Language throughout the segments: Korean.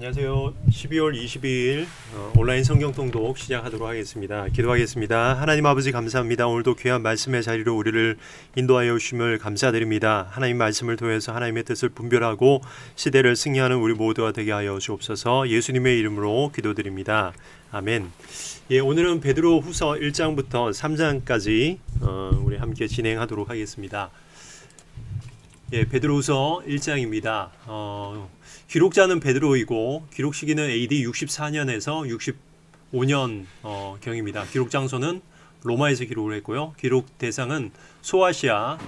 안녕하세요. 12월 22일 온라인 성경 통독 시작하도록 하겠습니다. 기도하겠습니다. 하나님 아버지 감사합니다. 오늘도 귀한 말씀의 자리로 우리를 인도하여 주심을 감사드립니다. 하나님 말씀을 통해서 하나님의 뜻을 분별하고 시대를 승리하는 우리 모두가 되게 하여 주옵소서. 예수님의 이름으로 기도드립니다. 아멘. 예, 오늘은 베드로 후서 1장부터 3장까지 우리 함께 진행하도록 하겠습니다. 예, 베드로후서 1장입니다. 기록자는 베드로이고 기록 시기는 AD 64년에서 65년 경입니다. 기록 장소는 로마에서 기록을 했고요. 기록 대상은 소아시아,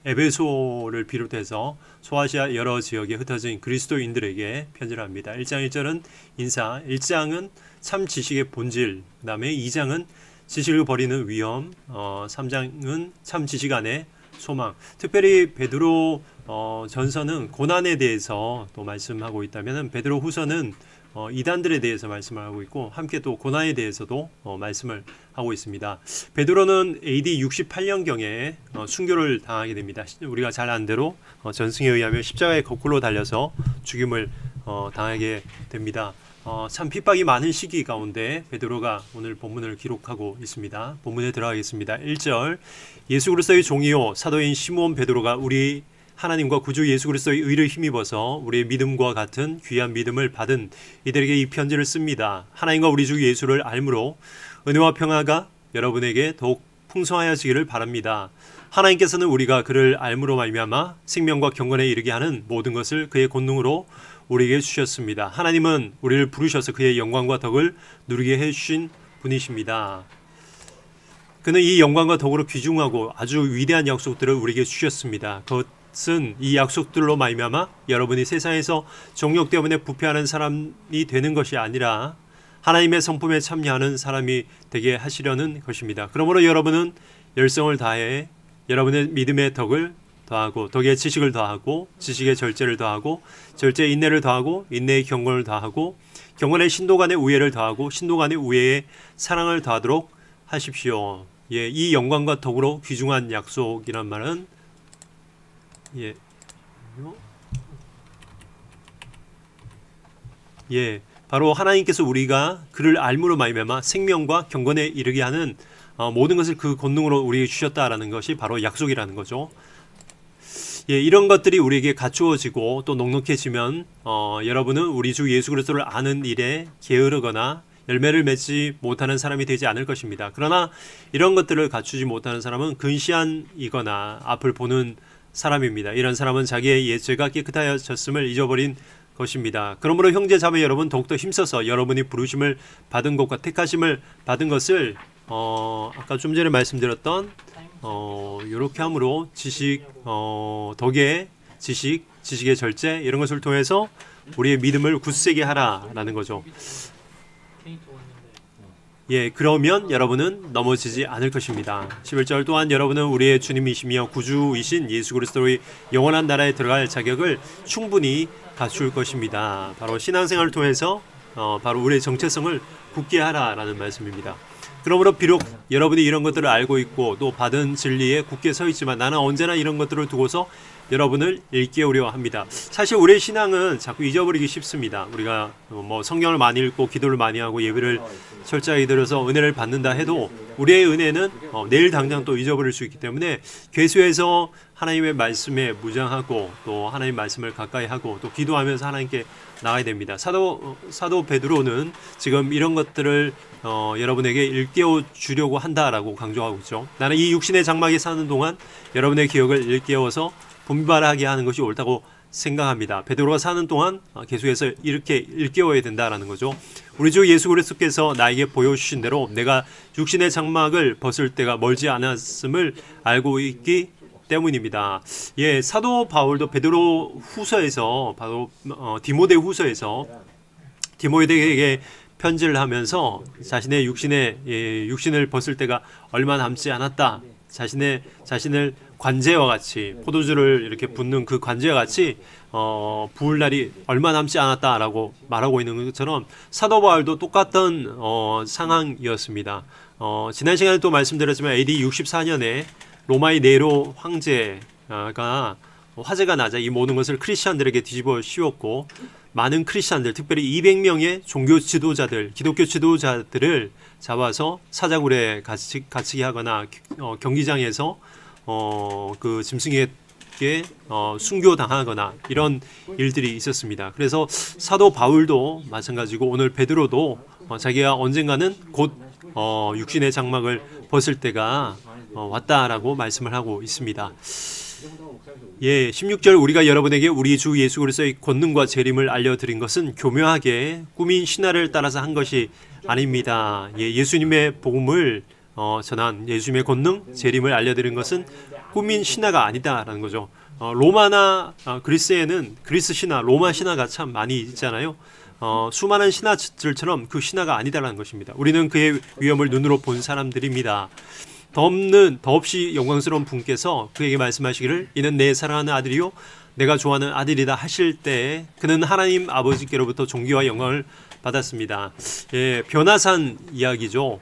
에베소를 비롯해서 소아시아 여러 지역에 흩어진 그리스도인들에게 편지를 합니다. 1장 1절은 인사, 1장은 참 지식의 본질, 그 다음에 2장은 지식을 버리는 위험, 3장은 참 지식 안에 소망. 특별히 베드로 전서는 고난에 대해서 또 말씀하고 있다면 베드로 후서는 이단들에 대해서 말씀을 하고 있고 함께 또 고난에 대해서도 말씀을 하고 있습니다. 베드로는 AD 68년경에 순교를 당하게 됩니다. 우리가 잘 아는 대로 전승에 의하면 십자가에 거꾸로 달려서 죽임을 당하게 됩니다. 참 핍박이 많은 시기 가운데 베드로가 오늘 본문을 기록하고 있습니다. 본문에 들어가겠습니다. 1절 예수 그리스도의 종이요 사도인 시므온 베드로가 우리 하나님과 구주 예수 그리스도의 의를 힘입어서 우리의 믿음과 같은 귀한 믿음을 받은 이들에게 이 편지를 씁니다. 하나님과 우리 주 예수를 알므로 은혜와 평화가 여러분에게 더욱 풍성하여지기를 바랍니다. 하나님께서는 우리가 그를 알므로 말미암아 생명과 경건에 이르게 하는 모든 것을 그의 권능으로 우리에게 주셨습니다. 하나님은 우리를 부르셔서 그의 영광과 덕을 누리게 해주신 분이십니다. 그는 이 영광과 덕으로 귀중하고 아주 위대한 약속들을 우리에게 주셨습니다. 그것은 이 약속들로 말미암아 여러분이 세상에서 정욕 때문에 부패하는 사람이 되는 것이 아니라 하나님의 성품에 참여하는 사람이 되게 하시려는 것입니다. 그러므로 여러분은 열성을 다해 여러분의 믿음의 덕을 더하고 덕의 지식을 더하고 지식의 절제를 더하고 절제의 인내를 더하고 인내의 경건을 더하고 경건의 신도 간의 우애를 더하고 신도 간의 우애의 사랑을 더하도록 하십시오. 예, 이 영광과 덕으로 귀중한 약속이란 말은 바로 하나님께서 우리가 그를 알므로 말미암아 생명과 경건에 이르게 하는 모든 것을 그 권능으로 우리에게 주셨다라는 것이 바로 약속이라는 거죠. 예, 이런 것들이 우리에게 갖추어지고 또 넉넉해지면 여러분은 우리 주 예수 그리스도를 아는 일에 게으르거나 열매를 맺지 못하는 사람이 되지 않을 것입니다. 그러나 이런 것들을 갖추지 못하는 사람은 근시안이거나 앞을 보는 사람입니다. 이런 사람은 자기의 옛 죄가 깨끗하여졌음을 잊어버린 것입니다. 그러므로 형제 자매 여러분 더욱더 힘써서 여러분이 부르심을 받은 것과 택하심을 받은 것을 아까 좀 전에 말씀드렸던 이렇게 함으로 지식, 덕의 지식, 지식의 절제 이런 것을 통해서 우리의 믿음을 굳세게 하라라는 거죠. 예, 그러면 여러분은 넘어지지 않을 것입니다. 11절 또한 여러분은 우리의 주님이시며 구주이신 예수 그리스도의 영원한 나라에 들어갈 자격을 충분히 갖출 것입니다. 바로 신앙생활을 통해서 바로 우리의 정체성을 굳게 하라라는 말씀입니다. 그러므로 비록 여러분이 이런 것들을 알고 있고 또 받은 진리에 굳게 서 있지만 나는 언제나 이런 것들을 두고서 여러분을 일깨우려 합니다. 사실 우리의 신앙은 자꾸 잊어버리기 쉽습니다. 우리가 성경을 많이 읽고 기도를 많이 하고 예배를 철저히 드려서 은혜를 받는다 해도 우리의 은혜는 내일 당장 또 잊어버릴 수 있기 때문에 괴수에서 하나님의 말씀에 무장하고 또 하나님 말씀을 가까이 하고 또 기도하면서 하나님께 나가야 됩니다. 사도 베드로는 지금 이런 것들을 여러분에게 일깨워 주려고 한다라고 강조하고 있죠. 나는 이 육신의 장막에 사는 동안 여러분의 기억을 일깨워서 분발하게 하는 것이 옳다고 생각합니다. 베드로가 사는 동안 계속해서 이렇게 일깨워야 된다라는 거죠. 우리 주 예수 그리스도께서 나에게 보여주신 대로 내가 육신의 장막을 벗을 때가 멀지 않았음을 알고 있기 때문입니다. 예, 사도 바울도 베드로 후서에서 바로 디모데 후서에서 디모데에게 편지를 하면서 자신의 육신을 벗을 때가 얼마 남지 않았다. 자신을 관제와 같이 포도주를 이렇게 붓는 그 관제와 같이 부을 날이 얼마 남지 않았다라고 말하고 있는 것처럼 사도 바울도 똑같은 상황이었습니다. 지난 시간에 또 말씀드렸지만 AD 64년에 로마의 네로 황제가 화제가 나자 이 모든 것을 크리스천들에게 뒤집어 씌웠고 많은 크리스천들, 특별히 200명의 종교 지도자들, 기독교 지도자들을 잡아서 사자굴에 갇히게 하거나 경기장에서 그 짐승에게 순교당하거나 이런 일들이 있었습니다. 그래서 사도 바울도 마찬가지고 오늘 베드로도 자기가 언젠가는 곧 육신의 장막을 벗을 때가 왔다라고 말씀을 하고 있습니다. 예, 16절 우리가 여러분에게 우리 주 예수 그리스도의 권능과 재림을 알려드린 것은 교묘하게 꾸민 신화를 따라서 한 것이 아닙니다. 예, 예수님의 복음을 전한 예수님의 권능, 재림을 알려드린 것은 꾸민 신화가 아니다라는 거죠. 로마나 그리스에는 그리스 신화, 로마 신화가 참 많이 있잖아요. 수많은 신화들처럼 그 신화가 아니다라는 것입니다. 우리는 그의 위엄을 눈으로 본 사람들입니다. 더없이 영광스러운 분께서 그에게 말씀하시기를 이는 내 사랑하는 아들이요 내가 좋아하는 아들이다 하실 때 그는 하나님 아버지께로부터 존귀와 영광을 받았습니다. 예, 변화산 이야기죠.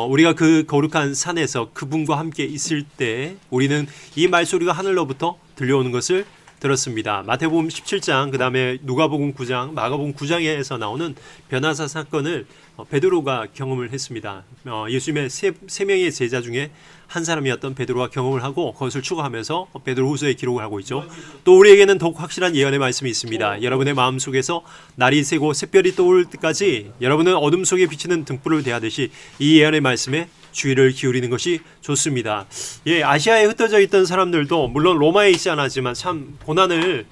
우리가 그 거룩한 산에서 그분과 함께 있을 때 우리는 이 말소리가 하늘로부터 들려오는 것을 들었습니다. 마태복음 17장, 그 다음에 누가복음 9장, 마가복음 9장에서 나오는 변화사 사건을 베드로가 경험을 했습니다. 예수님의 세 명의 제자 중에 한 사람이었던 베드로가 경험을 하고 그것을 추구하면서 베드로후서에 기록을 하고 있죠. 또 우리에게는 더욱 확실한 예언의 말씀이 있습니다. 여러분의 마음속에서 날이 새고 샛별이 떠올 때까지 여러분은 어둠 속에 비치는 등불을 대하듯이 이 예언의 말씀에 주의를 기울이는 것이 좋습니다. 예, 아시아에 흩어져 있던 사람들도 물론 로마에 있지 않았지만 참 고난을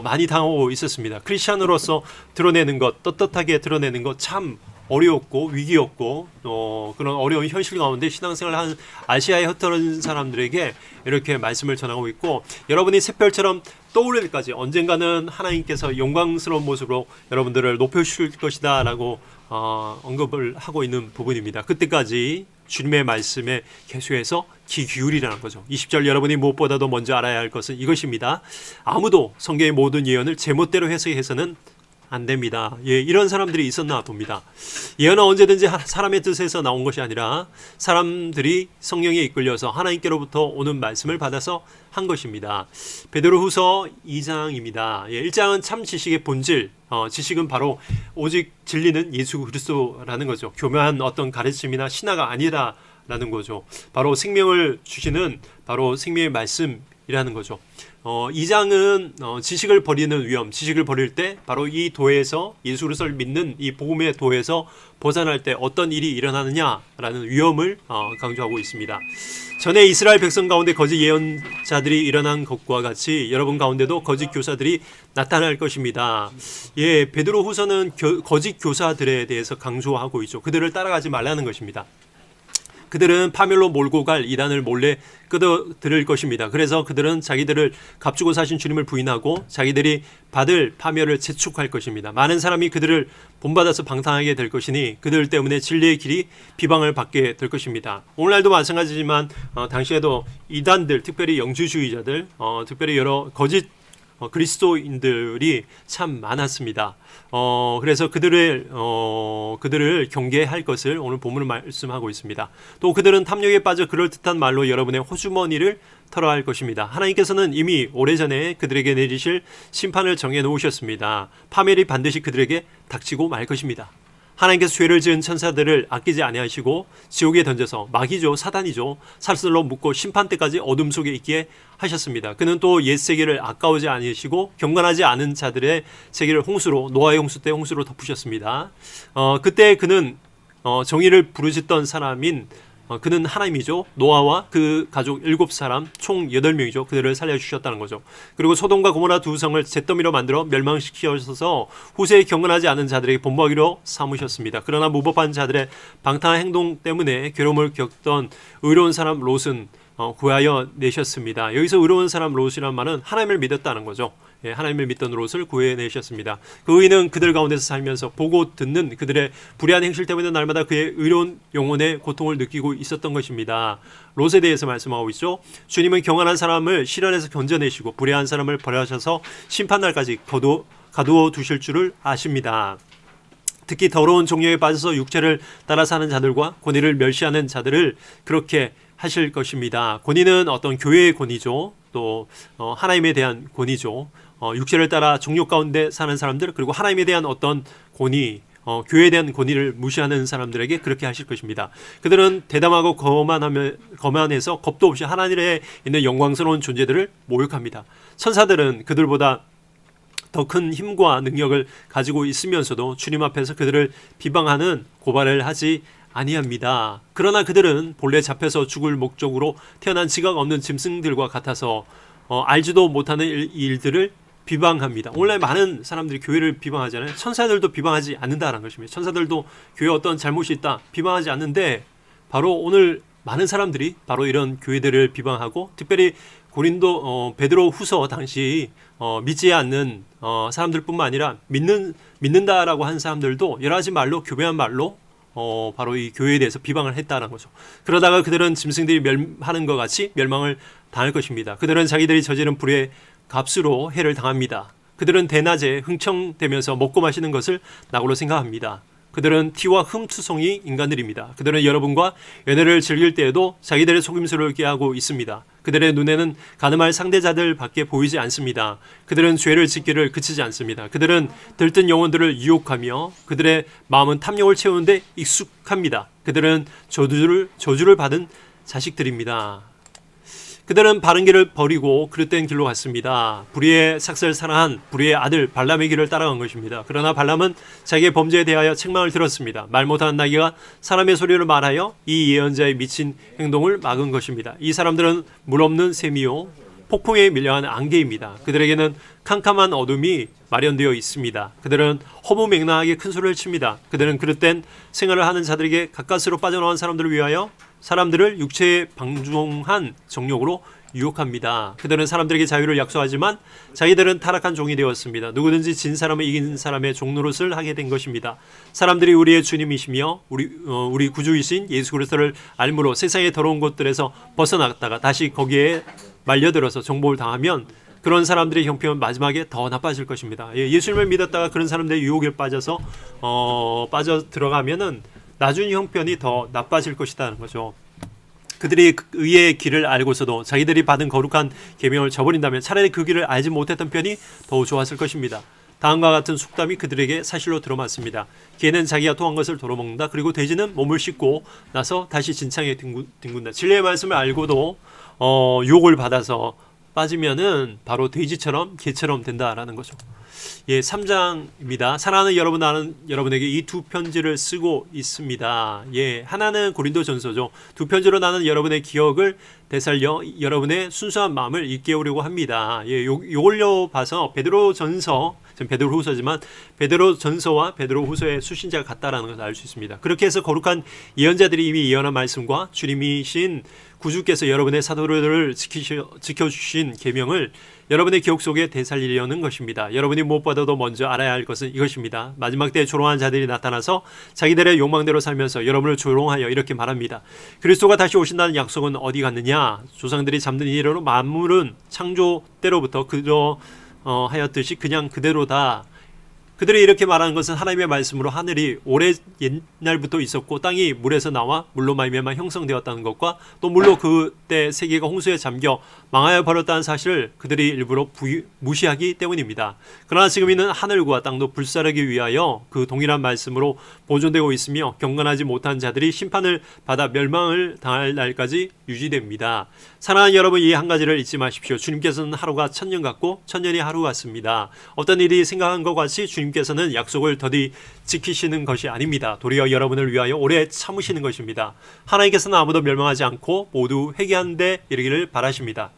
많이 당하고 있었습니다. 크리스천으로서 드러내는 것, 떳떳하게 드러내는 것 참 어려웠고 위기였고 그런 어려운 현실 가운데 신앙생활을 한 아시아에 흩어진 사람들에게 이렇게 말씀을 전하고 있고 여러분이 샛별처럼 떠오를 때까지 언젠가는 하나님께서 영광스러운 모습으로 여러분들을 높여주실 것이다 라고 언급을 하고 있는 부분입니다. 그때까지 주님의 말씀에 계속해서 귀 기울이라는 거죠. 20절 여러분이 무엇보다도 먼저 알아야 할 것은 이것입니다. 아무도 성경의 모든 예언을 제멋대로 해석해서는 안 됩니다. 예, 이런 사람들이 있었나 봅니다. 예언은 언제든지 사람의 뜻에서 나온 것이 아니라 사람들이 성령에 이끌려서 하나님께로부터 오는 말씀을 받아서 한 것입니다. 베드로후서 2장입니다. 예, 1장은 참 지식의 본질, 지식은 바로 오직 진리는 예수 그리스도라는 거죠. 교묘한 어떤 가르침이나 신화가 아니라라는 거죠. 바로 생명을 주시는 바로 생명의 말씀이라는 거죠. 2장은 지식을 버리는 위험, 지식을 버릴 때 바로 이 도에서 예수 그리스도를 믿는 이 복음의 도에서 벗어날 때 어떤 일이 일어나느냐라는 위험을 강조하고 있습니다. 전에 이스라엘 백성 가운데 거짓 예언자들이 일어난 것과 같이 여러분 가운데도 거짓 교사들이 나타날 것입니다. 예, 베드로후서는 거짓 교사들에 대해서 강조하고 있죠. 그들을 따라가지 말라는 것입니다. 그들은 파멸로 몰고 갈 이단을 몰래 끌어들일 것입니다. 그래서 그들은 자기들을 값주고 사신 주님을 부인하고 자기들이 받을 파멸을 재촉할 것입니다. 많은 사람이 그들을 본받아서 방탕하게 될 것이니 그들 때문에 진리의 길이 비방을 받게 될 것입니다. 오늘날도 마찬가지지만 당시에도 이단들, 특별히 영주주의자들, 특별히 여러 거짓 그리스도인들이 참 많았습니다. 그래서 그들을 경계할 것을 오늘 본문을 말씀하고 있습니다. 또 그들은 탐욕에 빠져 그럴듯한 말로 여러분의 호주머니를 털어할 것입니다. 하나님께서는 이미 오래전에 그들에게 내리실 심판을 정해 놓으셨습니다. 파멸이 반드시 그들에게 닥치고 말 것입니다. 하나님께서 죄를 지은 천사들을 아끼지 아니하시고 지옥에 던져서 마귀죠, 사단이죠, 살슬로 묶고 심판 때까지 어둠 속에 있게 하셨습니다. 그는 또 옛 세계를 아까우지 아니하시고 경건하지 않은 자들의 세계를 홍수로, 노아의 홍수 때 홍수로 덮으셨습니다. 그때 그는 정의를 부르짖던 사람인 그는 하나님이죠. 노아와 그 가족 7사람 총 8명이죠. 그들을 살려주셨다는 거죠. 그리고 소돔과 고모라 두 성을 잿더미로 만들어 멸망시키셔서 후세에 경건하지 않은 자들에게 본보기로 삼으셨습니다. 그러나 무법한 자들의 방탕한 행동 때문에 괴로움을 겪던 의로운 사람 롯은 구하여 내셨습니다. 여기서 의로운 사람 롯이라는 말은 하나님을 믿었다는 거죠. 예, 하나님을 믿던 롯을 구해내셨습니다. 그 의인은 그들 가운데서 살면서 보고 듣는 그들의 불의한 행실 때문에 날마다 그의 의로운 영혼의 고통을 느끼고 있었던 것입니다. 롯에 대해서 말씀하고 있죠. 주님은 경건한 사람을 시련에서 건져내시고 불의한 사람을 벌하셔서 심판날까지 가두어 두실 줄을 아십니다. 특히 더러운 종려에 빠져서 육체를 따라 사는 자들과 권위를 멸시하는 자들을 그렇게 하실 것입니다. 권위는 어떤 교회의 권위죠. 또 하나님에 대한 권위죠. 육체를 따라 정욕 가운데 사는 사람들, 그리고 하나님에 대한 어떤 권위, 교회에 대한 권위를 무시하는 사람들에게 그렇게 하실 것입니다. 그들은 대담하고 거만해서 겁도 없이 하나님에 있는 영광스러운 존재들을 모욕합니다. 천사들은 그들보다 더 큰 힘과 능력을 가지고 있으면서도 주님 앞에서 그들을 비방하는 고발을 하지 아니합니다. 그러나 그들은 본래 잡혀서 죽을 목적으로 태어난 지각 없는 짐승들과 같아서 알지도 못하는 일들을 비방합니다. 오늘날 많은 사람들이 교회를 비방하잖아요. 천사들도 비방하지 않는다라는 것입니다. 천사들도 교회에 어떤 잘못이 있다 비방하지 않는데, 바로 오늘 많은 사람들이 바로 이런 교회들을 비방하고, 특별히 고린도 베드로 후서 당시 믿지 않는 사람들뿐만 아니라 믿는다라고 한 사람들도 여러 가지 말로, 교배한 말로 바로 이 교회에 대해서 비방을 했다는 거죠. 그러다가 그들은 짐승들이 멸하는 것 같이 멸망을 당할 것입니다. 그들은 자기들이 저지른 불의 값으로 해를 당합니다. 그들은 대낮에 흥청대면서 먹고 마시는 것을 낙으로 생각합니다. 그들은 티와 흠투성이 인간들입니다. 그들은 여러분과 연애를 즐길 때에도 자기들의 속임수를 꾀하고 있습니다. 그들의 눈에는 가늠할 상대자들 밖에 보이지 않습니다. 그들은 죄를 짓기를 그치지 않습니다. 그들은 들뜬 영혼들을 유혹하며 그들의 마음은 탐욕을 채우는데 익숙합니다. 그들은 저주를 받은 자식들입니다. 그들은 바른 길을 버리고 그릇된 길로 갔습니다. 불의의 삭슬 사랑한 불의의 아들 발람의 길을 따라간 것입니다. 그러나 발람은 자기의 범죄에 대하여 책망을 들었습니다. 말 못하는 나귀가 사람의 소리를 말하여 이 예언자의 미친 행동을 막은 것입니다. 이 사람들은 물 없는 샘이요 폭풍에 밀려간 안개입니다. 그들에게는 캄캄한 어둠이 마련되어 있습니다. 그들은 허무맹랑하게 큰 소리를 칩니다. 그들은 그릇된 생활을 하는 자들에게 가까스로 빠져나온 사람들을 위하여 사람들을 육체에 방종한 정욕으로 유혹합니다. 그들은 사람들에게 자유를 약속하지만 자기들은 타락한 종이 되었습니다. 누구든지 진 사람을 이긴 사람의 종노릇을 하게 된 것입니다. 사람들이 우리의 주님이시며 우리 구주이신 예수 그리스도를 알므로 세상의 더러운 것들에서 벗어났다가 다시 거기에 말려들어서 정복을 당하면 그런 사람들의 형편은 마지막에 더 나빠질 것입니다. 예수님을 믿었다가 그런 사람들의 유혹에 빠져 들어가면은 나중 형편이 더 나빠질 것이라는 거죠. 그들이 의의 길을 알고서도 자기들이 받은 거룩한 계명을 저버린다면 차라리 그 길을 알지 못했던 편이 더 좋았을 것입니다. 다음과 같은 속담이 그들에게 사실로 들어맞습니다. 개는 자기가 토한 것을 도로먹는다. 그리고 돼지는 몸을 씻고 나서 다시 진창에 뒹군다. 진리의 말씀을 알고도 유혹을 받아서 빠지면은 바로 돼지처럼 개처럼 된다라는 거죠. 3장입니다. 사랑하는 여러분, 나는 여러분에게 이 두 편지를 쓰고 있습니다. 하나는 고린도전서죠. 두 편지로 나는 여러분의 기억을 되살려 여러분의 순수한 마음을 일깨우려고 합니다. 요걸로 봐서 베드로전서, 베드로후서지만 베드로전서와 베드로후서의 수신자가 같다라는 것을 알 수 있습니다. 그렇게 해서 거룩한 예언자들이 이미 예언한 말씀과 주님이신 구주께서 여러분의 사도들을 지켜주신 계명을 여러분의 기억 속에 되살리려는 것입니다. 여러분이 무엇보다도 먼저 알아야 할 것은 이것입니다. 마지막 때에 조롱한 자들이 나타나서 자기들의 욕망대로 살면서 여러분을 조롱하여 이렇게 말합니다. 그리스도가 다시 오신다는 약속은 어디 갔느냐? 조상들이 잠든 이래로 만물은 창조 때로부터 하였듯이 그냥 그대로다. 그들이 이렇게 말하는 것은 하나님의 말씀으로 하늘이 오래 옛날부터 있었고 땅이 물에서 나와 물로 말미암아 형성되었다는 것과 또 물로 그때 세계가 홍수에 잠겨 망하여 버렸다는 사실을 그들이 일부러 무시하기 때문입니다. 그러나 지금 있는 하늘과 땅도 불사르기 위하여 그 동일한 말씀으로 보존되고 있으며 경건하지 못한 자들이 심판을 받아 멸망을 당할 날까지 유지됩니다. 사랑하는 여러분, 이 한 가지를 잊지 마십시오. 주님께서는 하루가 천년 같고 천년이 하루 같습니다. 어떤 일이 생각한 것 같이 주님께서는 약속을 더디 지키시는 것이 아닙니다. 도리어 여러분을 위하여 오래 참으시는 것입니다. 하나님께서는 아무도 멸망하지 않고 모두 회개하는 데 이르기를 바라십니다.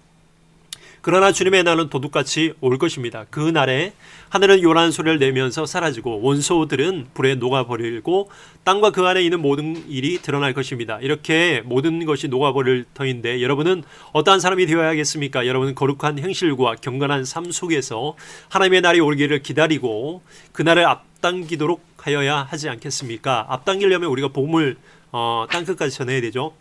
그러나 주님의 날은 도둑같이 올 것입니다. 그 날에 하늘은 요란한 소리를 내면서 사라지고 원소들은 불에 녹아버리고 땅과 그 안에 있는 모든 일이 드러날 것입니다. 이렇게 모든 것이 녹아버릴 터인데 여러분은 어떠한 사람이 되어야겠습니까? 여러분은 거룩한 행실과 경건한 삶 속에서 하나님의 날이 오기를 기다리고 그날을 앞당기도록 하여야 하지 않겠습니까? 앞당기려면 우리가 복음을 땅끝까지 전해야 되죠.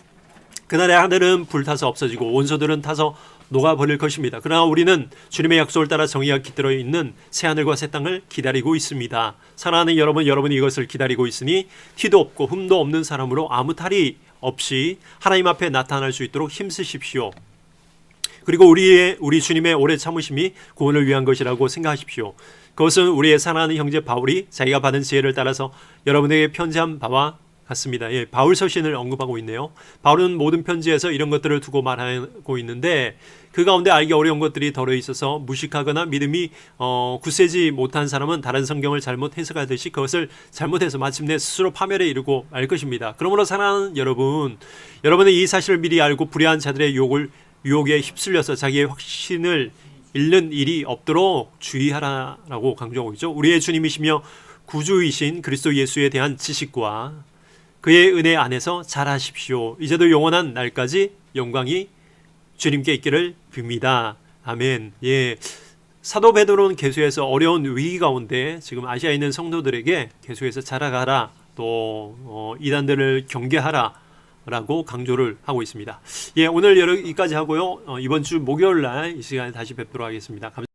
그날에 하늘은 불타서 없어지고 원소들은 타서 녹아버릴 것입니다. 그러나 우리는 주님의 약속을 따라 정의가 깃들어 있는 새하늘과 새 땅을 기다리고 있습니다. 사랑하는 여러분, 여러분이 이것을 기다리고 있으니 티도 없고 흠도 없는 사람으로 아무 탈이 없이 하나님 앞에 나타날 수 있도록 힘쓰십시오. 그리고 우리 주님의 오래 참으심이 구원을 위한 것이라고 생각하십시오. 그것은 우리의 사랑하는 형제 바울이 자기가 받은 지혜를 따라서 여러분에게 편지한 바와 같습니다. 예, 바울 서신을 언급하고 있네요. 바울은 모든 편지에서 이런 것들을 두고 말하고 있는데 그 가운데 알기 어려운 것들이 덜어 있어서 무식하거나 믿음이 굳세지 못한 사람은 다른 성경을 잘못 해석하듯이 그것을 잘못해서 마침내 스스로 파멸에 이르고 말 것입니다. 그러므로 사랑하는 여러분, 여러분의 이 사실을 미리 알고 불의한 자들의 유혹에 휩쓸려서 자기의 확신을 잃는 일이 없도록 주의하라라고 강조하고 있죠. 우리의 주님이시며 구주이신 그리스도 예수에 대한 지식과 그의 은혜 안에서 잘하십시오. 이제도 영원한 날까지 영광이 주님께 있기를 빕니다. 아멘. 예, 사도 베드로는 계속해서 어려운 위기 가운데 지금 아시아에 있는 성도들에게 계속해서 자라가라, 또 이단들을 경계하라 라고 강조를 하고 있습니다. 예, 오늘 여기까지 하고요. 이번 주 목요일 날 이 시간에 다시 뵙도록 하겠습니다. 감사합니다.